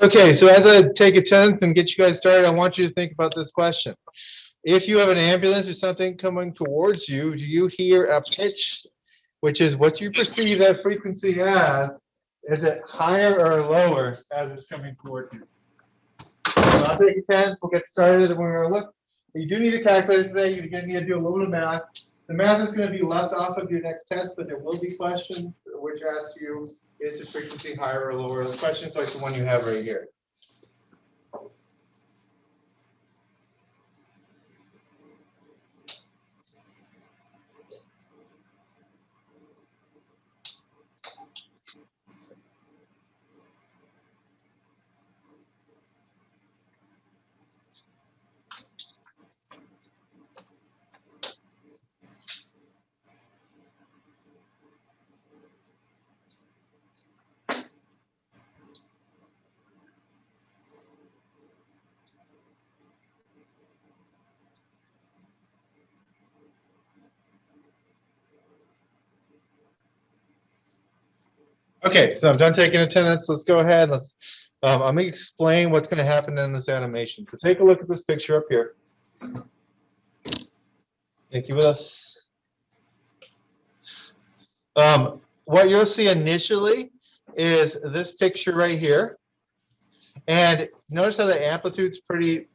Okay, so as I take attendance and get you guys started, I want you to think about this question. If you have an ambulance or something coming towards you, do you hear a pitch, which is what you perceive that frequency as? Is it higher or lower as it's coming towards you? So I'll take attendance, we'll get started, and we're going to look. You do need a calculator today. You're going to need to do a little bit of math. The math is going to be left off of your next test, but there will be questions which ask you, is the frequency higher or lower? The questions like the one you have right here. Okay, so I'm done taking attendance. Let's go ahead. I'm going to explain what's going to happen in this animation. So take a look at this picture up here. Thank you with us. What you'll see initially is this picture right here. And notice how the amplitude's pretty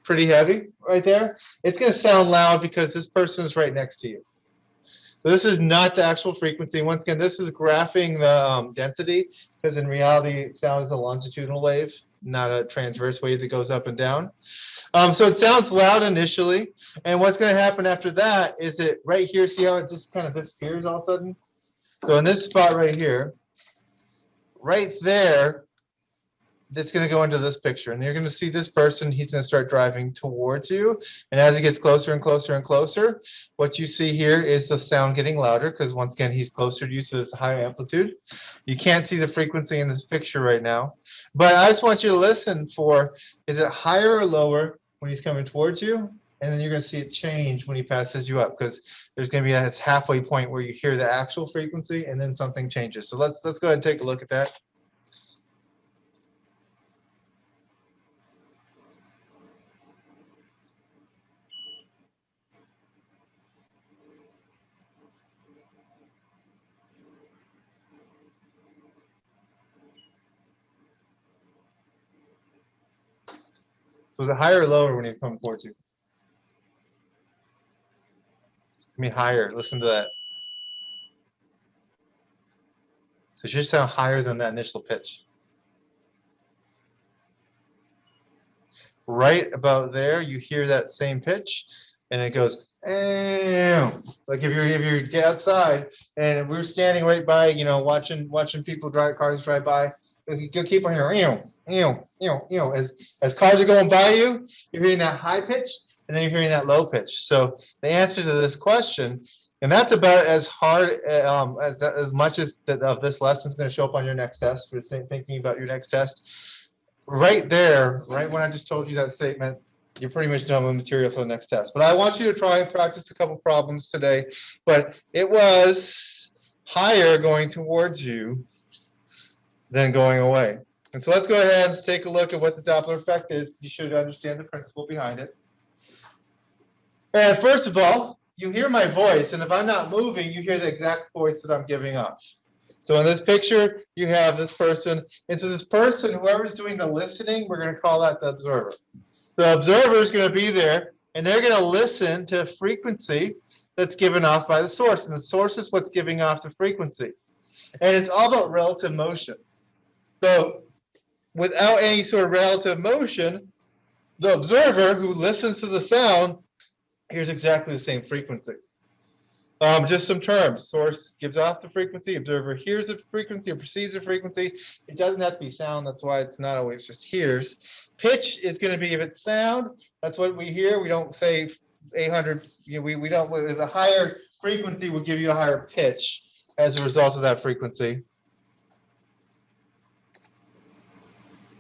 heavy right there. It's going to sound loud because this person is right next to you. So this is not the actual frequency. Once again, this is graphing the density, because in reality, sound is a longitudinal wave, not a transverse wave that goes up and down. So it sounds loud initially, and what's going to happen after that is it right here, see how it just kind of disappears all of a sudden? So in this spot right here, right there, it's going to go into this picture, and you're going to see this person. He's going to start driving towards you, and as he gets closer and closer and closer, what you see here is the sound getting louder, because once again he's closer to you, so it's a higher amplitude. You can't see the frequency in this picture right now, but I just want you to listen for, is it higher or lower when he's coming towards you? And then you're going to see it change when he passes you up, because there's going to be a halfway point where you hear the actual frequency and then something changes. So let's go ahead and take a look at that. So is it higher or lower when he's coming towards you? I mean, higher. Listen to that. So it should sound higher than that initial pitch. Right about there, you hear that same pitch, and it goes, like if you're outside and we're standing right by, watching people drive, cars drive by, you keep on hearing, as cars are going by you, you're hearing that high pitch, and then you're hearing that low pitch. So the answer to this question, and that's about as hard as much as of this lesson is going to show up on your next test. We're thinking about your next test. Right there, right when I just told you that statement, you're pretty much done with material for the next test. But I want you to try and practice a couple problems today. But it was higher going towards you than going away. And so let's go ahead and take a look at what the Doppler effect is, because you should understand the principle behind it. And first of all, you hear my voice, and if I'm not moving, you hear the exact voice that I'm giving off. So in this picture, you have this person. And so this person, whoever's doing the listening, we're going to call that the observer. The observer is going to be there, and they're going to listen to a frequency that's given off by the source. And the source is what's giving off the frequency. And it's all about relative motion. So without any sort of relative motion, the observer who listens to the sound hears exactly the same frequency. Just some terms. Source gives off the frequency. Observer hears the frequency or perceives the frequency. It doesn't have to be sound. That's why it's not always just hears. Pitch is going to be if it's sound. That's what we hear. We don't say 800. We don't. The higher frequency will give you a higher pitch as a result of that frequency.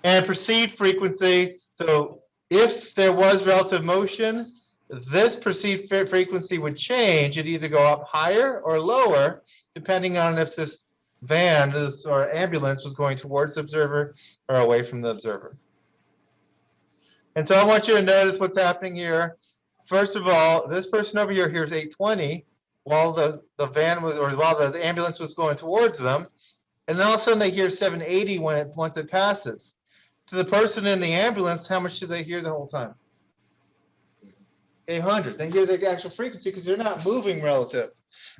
And perceived frequency. So if there was relative motion, this perceived frequency would change. It'd either go up higher or lower, depending on if this van or ambulance was going towards the observer or away from the observer. And so I want you to notice what's happening here. First of all, this person over here hears 820 while the van was, or while the ambulance was going towards them. And then all of a sudden they hear 780 once it passes. To the person in the ambulance, how much do they hear the whole time? 800. They hear the actual frequency because they're not moving relative.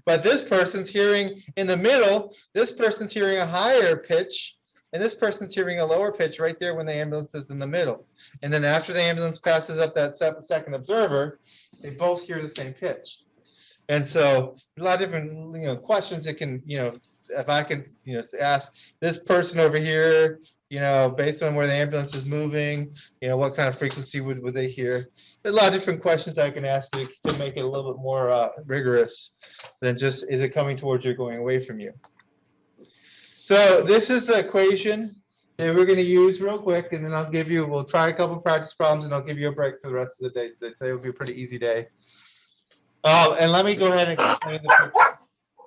But this person's hearing in the middle, this person's hearing a higher pitch, and this person's hearing a lower pitch right there when the ambulance is in the middle. And then after the ambulance passes up that second observer, they both hear the same pitch. And so a lot of different questions that can, if I can, ask this person over here, based on where the ambulance is moving, what kind of frequency would they hear? There's a lot of different questions I can ask you to make it a little bit more rigorous than just, is it coming towards you or going away from you? So this is the equation that we're going to use real quick, and then we'll try a couple practice problems, and I'll give you a break for the rest of the day. Today will be a pretty easy day. And let me go ahead and explain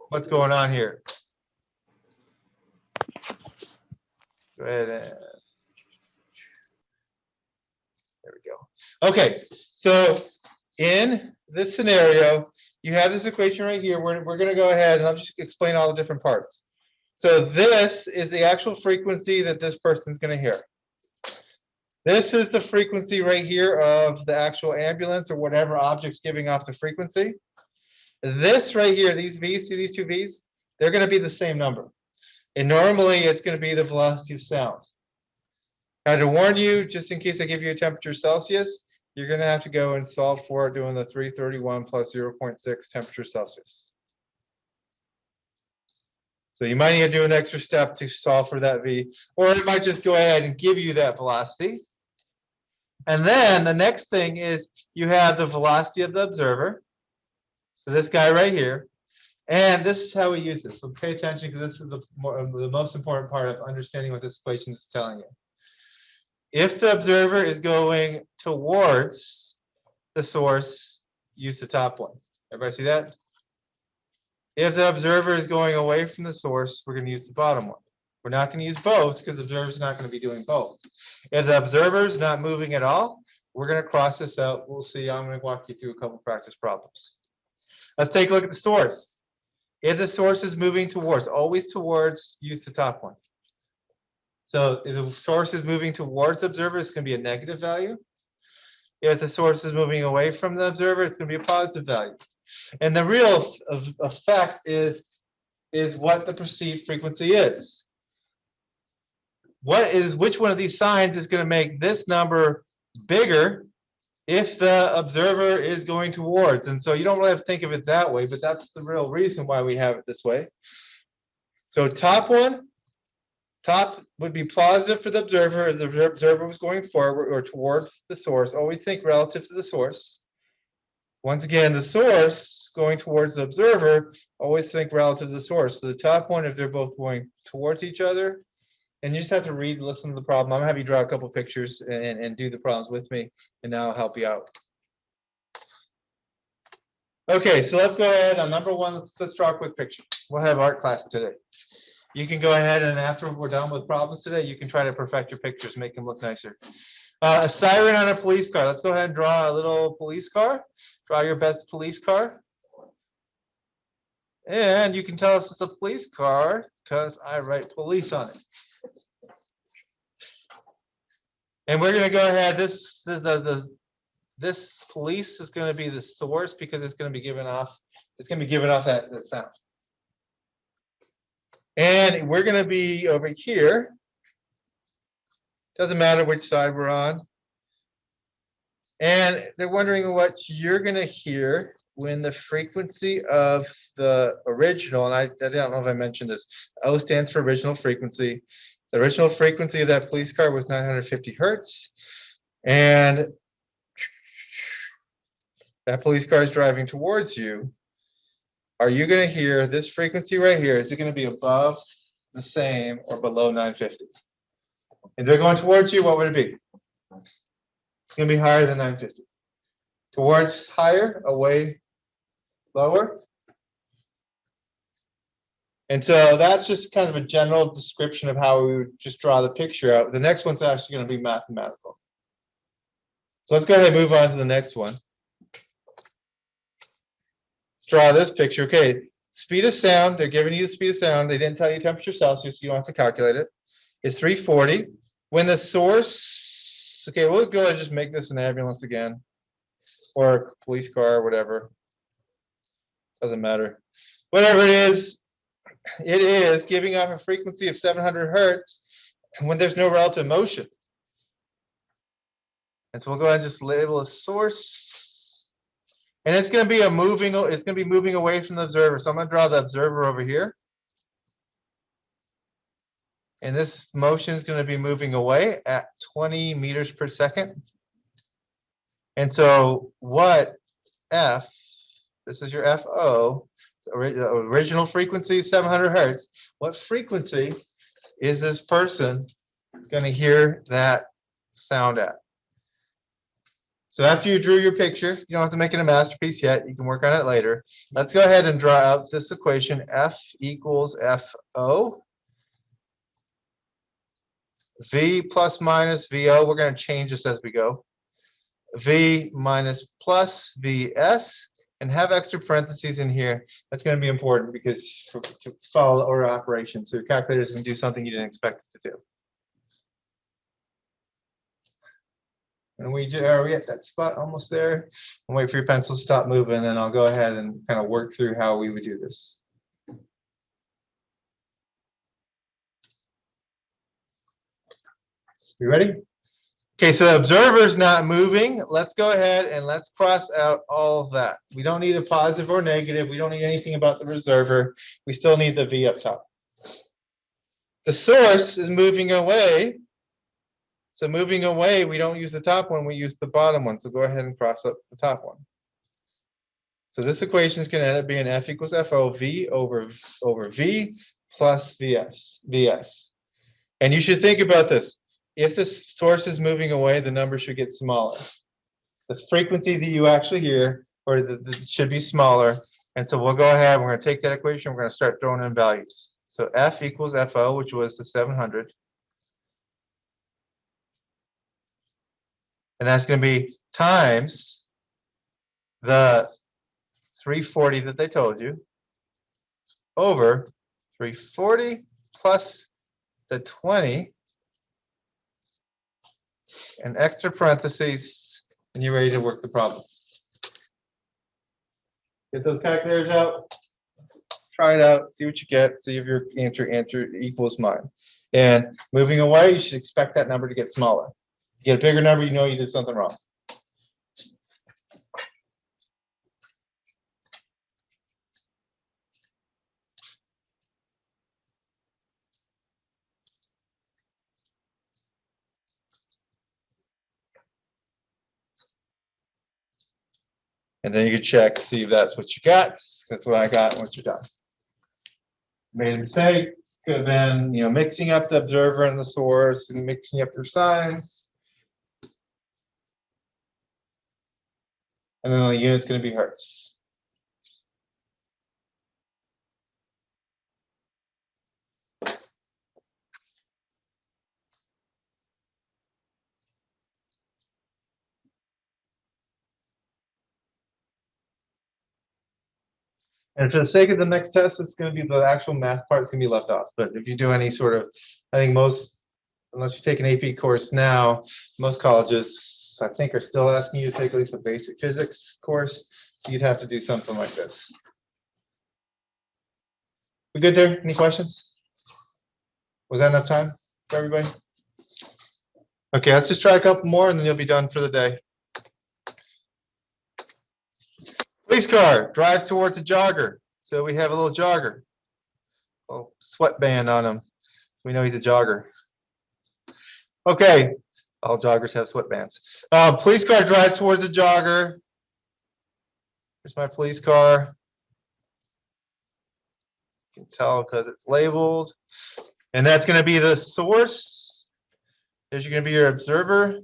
what's going on here. Go ahead and there we go. Okay, so in this scenario, you have this equation right here. We're going to go ahead and I'll just explain all the different parts. So this is the actual frequency that this person's going to hear. This is the frequency right here of the actual ambulance or whatever object's giving off the frequency. This right here, these V's, see these two V's? They're going to be the same number. And normally it's going to be the velocity of sound. I had to warn you, just in case I give you a temperature Celsius, you're going to have to go and solve for it doing the 331 plus 0.6 temperature Celsius. So you might need to do an extra step to solve for that V, or it might just go ahead and give you that velocity. And then the next thing is you have the velocity of the observer. So this guy right here. And this is how we use this. So pay attention because this is the most important part of understanding what this equation is telling you. If the observer is going towards the source, use the top one. Everybody see that? If the observer is going away from the source, we're going to use the bottom one. We're not going to use both because the observer is not going to be doing both. If the observer is not moving at all, we're going to cross this out. We'll see. I'm going to walk you through a couple practice problems. Let's take a look at the source. If the source is moving towards, always towards, use the top one. So if the source is moving towards the observer, it's going to be a negative value. If the source is moving away from the observer, it's going to be a positive value. And the real effect is what the perceived frequency is. Which one of these signs is going to make this number bigger if the observer is going towards? And so you don't really have to think of it that way, but that's the real reason why we have it this way. So top would be positive for the observer as the observer was going forward or towards the source. Always think relative to the source. Once again, the source going towards the observer, always think relative to the source. So the top one, if they're both going towards each other, and you just have to listen to the problem. I'm going to have you draw a couple pictures and do the problems with me, and now I'll help you out. Okay, so let's go ahead on number one. Let's draw a quick picture. We'll have art class today. You can go ahead and after we're done with problems today, you can try to perfect your pictures, make them look nicer. A siren on a police car. Let's go ahead and draw a little police car. Draw your best police car. And you can tell us it's a police car because I write police on it. And we're going to go ahead. This police is going to be the source because it's going to be giving off. It's going to be giving off that sound. And we're going to be over here. Doesn't matter which side we're on. And they're wondering what you're going to hear when the frequency of the original, and I don't know if I mentioned this, O stands for original frequency. The original frequency of that police car was 950 hertz. And that police car is driving towards you. Are you going to hear this frequency right here? Is it going to be above, the same, or below 950? If they're going towards you, what would it be? It's going to be higher than 950. Towards higher, away, lower. And so that's just kind of a general description of how we would just draw the picture out. The next one's actually going to be mathematical. So let's go ahead and move on to the next one. Let's draw this picture. Okay, speed of sound. They're giving you the speed of sound. They didn't tell you temperature Celsius, so you don't have to calculate it. It's 340. When the source, okay, we'll go ahead and just make this an ambulance again, or a police car, or whatever. Doesn't matter. Whatever it is giving off a frequency of 700 hertz when there's no relative motion. And so we'll go ahead and just label a source. And it's going to be moving away from the observer. So I'm going to draw the observer over here. And this motion is going to be moving away at 20 meters per second. And so what F, this is your FO, original frequency is 700 hertz. What frequency is this person going to hear that sound at? So after you drew your picture, you don't have to make it a masterpiece yet. You can work on it later. Let's go ahead and draw out this equation. F equals FO. V plus minus VO. We're going to change this as we go. V minus plus VS. And have extra parentheses in here. That's going to be important because to follow order operation. So your calculator is going to do something you didn't expect it to do. And are we at that spot almost there? I'll wait for your pencil to stop moving, and then I'll go ahead and kind of work through how we would do this. You ready? Okay, so the observer's not moving. Let's go ahead and let's cross out all of that. We don't need a positive or negative. We don't need anything about the observer. We still need the V up top. The source is moving away. So moving away, we don't use the top one, we use the bottom one. So go ahead and cross up the top one. So this equation is going to end up being F equals FO, V over V plus VS. And you should think about this. If the source is moving away, the number should get smaller. The frequency that you actually hear should be smaller. And so we'll go ahead, we're going to take that equation, we're going to start throwing in values. So F equals FO, which was the 700. And that's going to be times the 340 that they told you over 340 plus the 20 and extra parentheses, and you're ready to work the problem. Get those calculators out, try it out, see what you get, see if your answer equals mine. And moving away, you should expect that number to get smaller. You get a bigger number, you know you did something wrong. And then you can check, see if that's what you got. That's what I got once you're done. Made a mistake, could have been, mixing up the observer and the source and mixing up your signs. And then the unit's going to be hertz. And for the sake of the next test, it's going to be the actual math part is going to be left off. But if you do any sort of, I think unless you take an AP course now, most colleges, I think, are still asking you to take at least a basic physics course. So you'd have to do something like this. We good there? Any questions? Was that enough time for everybody? Okay, let's just try a couple more and then you'll be done for the day. Police car drives towards a jogger. So we have a little jogger, a little sweatband on him. We know he's a jogger. Okay, all joggers have sweatbands. Police car drives towards a jogger. Here's my police car. You can tell because it's labeled. And that's going to be the source. There's going to be your observer.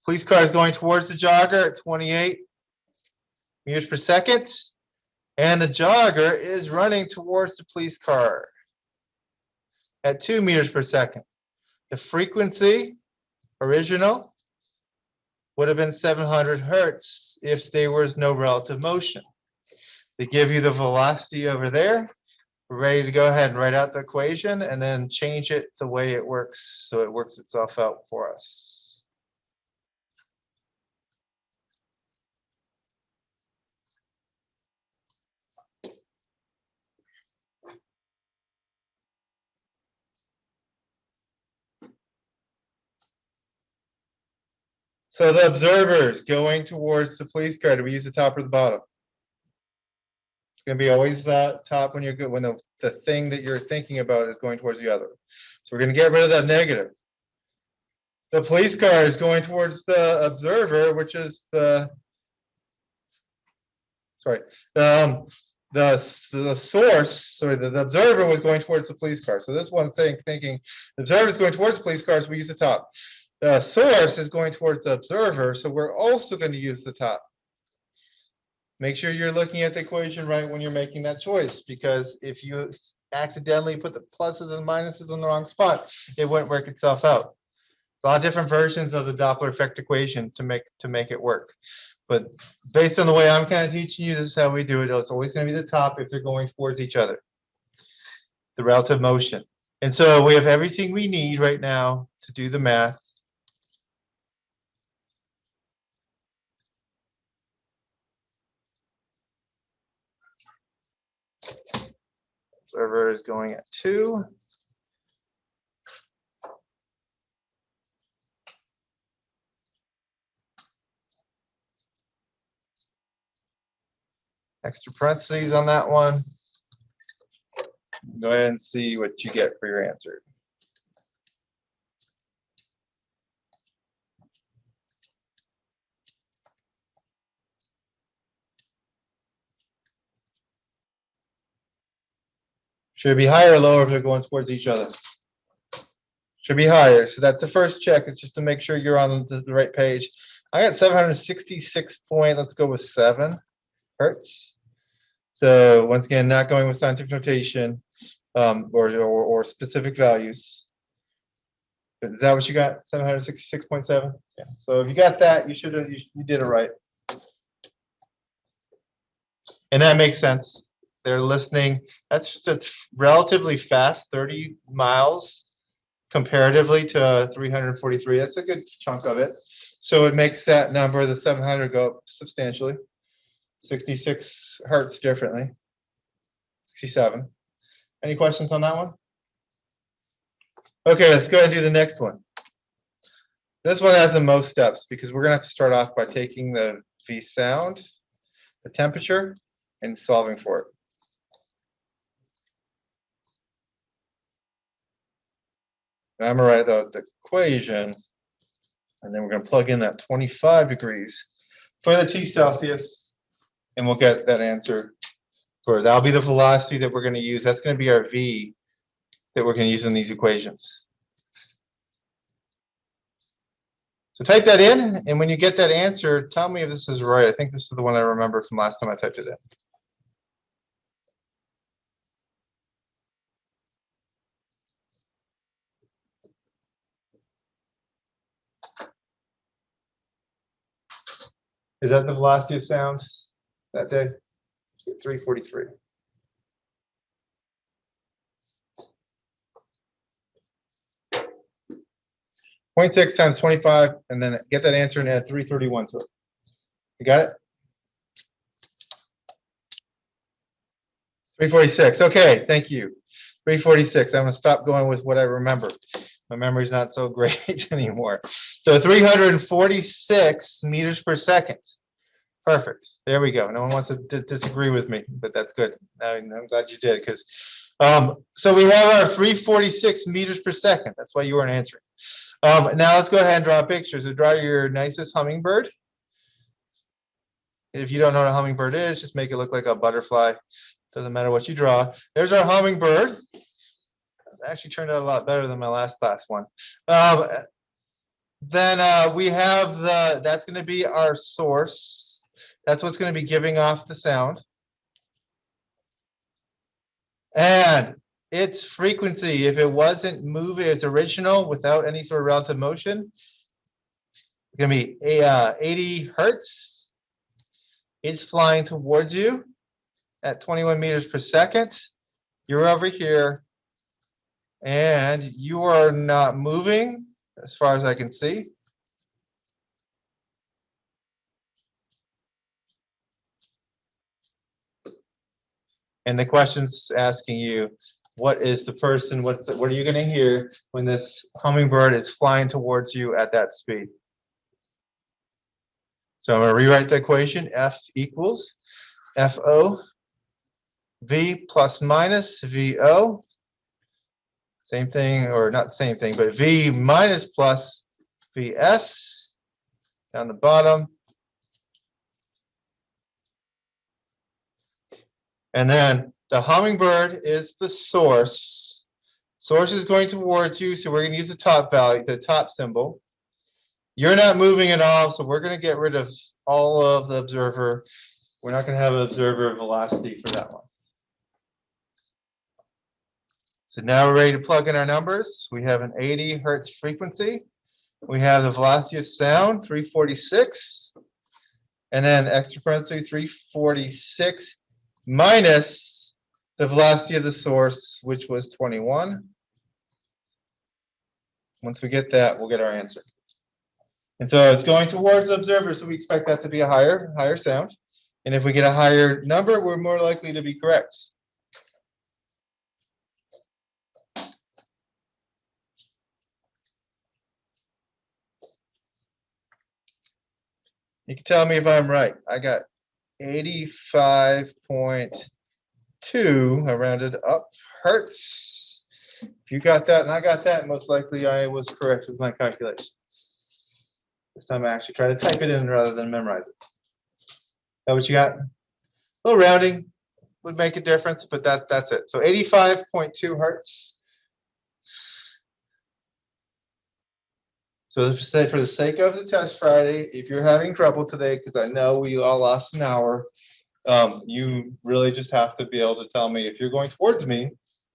Police car is going towards the jogger at 28 meters per second. And the jogger is running towards the police car at 2 meters per second. The frequency, original, would have been 700 hertz if there was no relative motion. They give you the velocity over there. We're ready to go ahead and write out the equation and then change it the way it works so it works itself out for us. So the observers going towards the police car, do we use the top or the bottom? It's going to be always the top when you're good, when the thing that you're thinking about is going towards the other. So we're going to get rid of that negative. The police car is going towards the observer, which is the, sorry, the source, sorry, the observer was going towards the police car. So this one's thinking the observer is going towards the police car, so we use the top. The source is going towards the observer, so we're also going to use the top. Make sure you're looking at the equation right when you're making that choice, because if you accidentally put the pluses and minuses in the wrong spot, it won't work itself out. A lot of different versions of the Doppler effect equation to make it work. But based on the way I'm kind of teaching you, this is how we do it. It's always going to be the top if they're going towards each other. The relative motion. And so we have everything we need right now to do the math. Observer is going at 2. Extra parentheses on that one. Go ahead and see what you get for your answer. Should it be higher or lower if they're going towards each other? Should be higher. So that's the first check, is just to make sure you're on the right page. I got 766 point, let's go with 7 hertz. So once again, not going with scientific notation or specific values. But is that what you got? 766.7? Yeah. So if you got that, you should have, you did it right. And that makes sense. They're listening. That's relatively fast, 30 miles comparatively to 343. That's a good chunk of it. So it makes that number, the 700, go up substantially. 66 hertz differently. 67. Any questions on that one? Okay, let's go ahead and do the next one. This one has the most steps because we're going to have to start off by taking the V sound, the temperature, and solving for it. And I'm going to write out the equation, and then we're going to plug in that 25 degrees for the T Celsius, and we'll get that answer. That'll be the velocity that we're going to use. That's going to be our V that we're going to use in these equations. So type that in, and when you get that answer, tell me if this is right. I think this is the one I remember from last time I typed it in. Is that the velocity of sound that day? 343. .6 times 25, and then get that answer and add 331 to it. You got it? 346. Okay, thank you. 346. I'm going to stop going with what I remember. My memory's not so great anymore. So 346 meters per second. Perfect. There we go. No one wants to disagree with me, but that's good. I'm glad you did, because so we have our 346 meters per second. That's why you weren't answering. Now let's go ahead and draw a picture. So draw your nicest hummingbird. If you don't know what a hummingbird is, just make it look like a butterfly. Doesn't matter what you draw. There's our hummingbird. It actually turned out a lot better than my last class one. Then we have that's going to be our source. That's what's going to be giving off the sound. And its frequency, if it wasn't moving its original without any sort of relative motion, it's going to be 80 hertz. It's flying towards you at 21 meters per second. You're over here, and you are not moving as far as I can see. And the question's asking you, what is the person, what are you going to hear when this hummingbird is flying towards you at that speed? So I'm going to rewrite the equation. F equals FO, V plus minus VO. Same thing, or not same thing, but V minus plus VS down the bottom. And then the hummingbird is the source. Source is going towards you, so we're going to use the top value, the top symbol. You're not moving at all, so we're going to get rid of all of the observer. We're not going to have an observer velocity for that one. So now we're ready to plug in our numbers. We have an 80 hertz frequency. We have the velocity of sound, 346. And then extra parenthesis, 346 minus the velocity of the source, which was 21. Once we get that, we'll get our answer. And so it's going towards the observer, so we expect that to be a higher sound. And if we get a higher number, we're more likely to be correct. You can tell me if I'm right. I got 85.2, I rounded up, hertz. If you got that and I got that, most likely I was correct with my calculations. This time I actually try to type it in rather than memorize it. Is that what you got? A little rounding would make a difference, but that's it. So 85.2 hertz. So for the sake of the test Friday, if you're having trouble today, because I know we all lost an hour, you really just have to be able to tell me if you're going towards me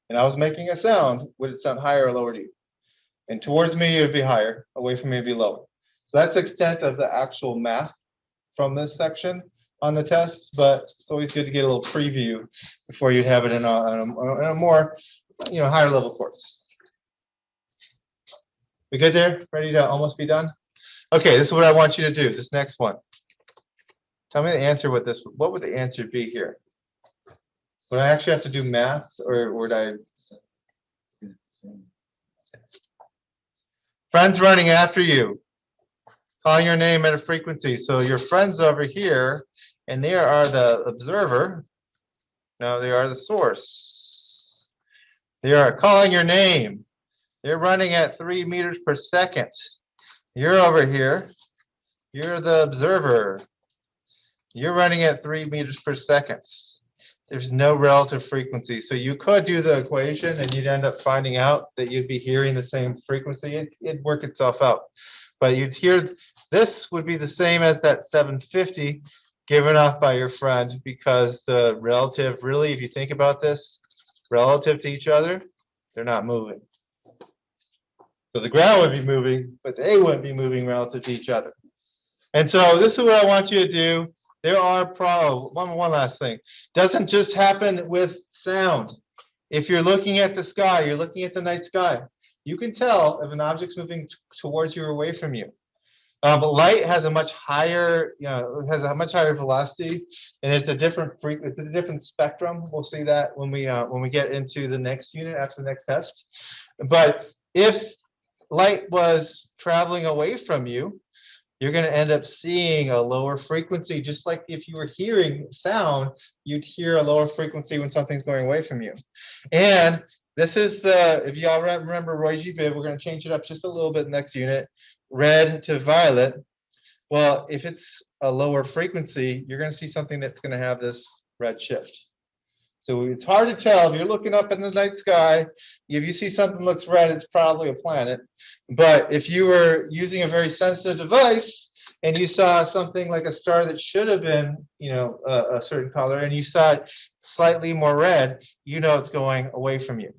and I was making a sound, would it sound higher or lower to you? And towards me, it would be higher. Away from me, it would be lower. So that's the extent of the actual math from this section on the test, but it's always good to get a little preview before you have it in a more, higher level course. We good there? Ready to almost be done? Okay, this is what I want you to do, this next one. Tell me the answer what would the answer be here? Would I actually have to do math, or would I? Friends running after you, calling your name at a frequency. So your friends over here, and they are the observer. No, they are the source. They are calling your name. They're running at 3 meters per second. You're over here. You're the observer. You're running at 3 meters per second. There's no relative frequency. So you could do the equation and you'd end up finding out that you'd be hearing the same frequency. It'd work itself out. But you'd hear, this would be the same as that 750 given off by your friend, because the relative, really, if you think about this, relative to each other, they're not moving. So the ground would be moving, but they wouldn't be moving relative to each other. And so this is what I want you to do. There are one last thing. Doesn't just happen with sound. If you're looking at the sky, you're looking at the night sky, you can tell if an object's moving towards you or away from you. But light has a much higher, velocity, and it's a different frequency, it's a different spectrum. We'll see that when we get into the next unit after the next test. But if light was traveling away from you, you're going to end up seeing a lower frequency. Just like if you were hearing sound, you'd hear a lower frequency when something's going away from you. And this is if y'all remember Roy G. Biv, we're going to change it up just a little bit next unit. Red to violet. Well, if it's a lower frequency, you're going to see something that's going to have this red shift. So it's hard to tell. If you're looking up in the night sky, if you see something looks red, it's probably a planet. But if you were using a very sensitive device, and you saw something like a star that should have been, a certain color, and you saw it slightly more red, it's going away from you.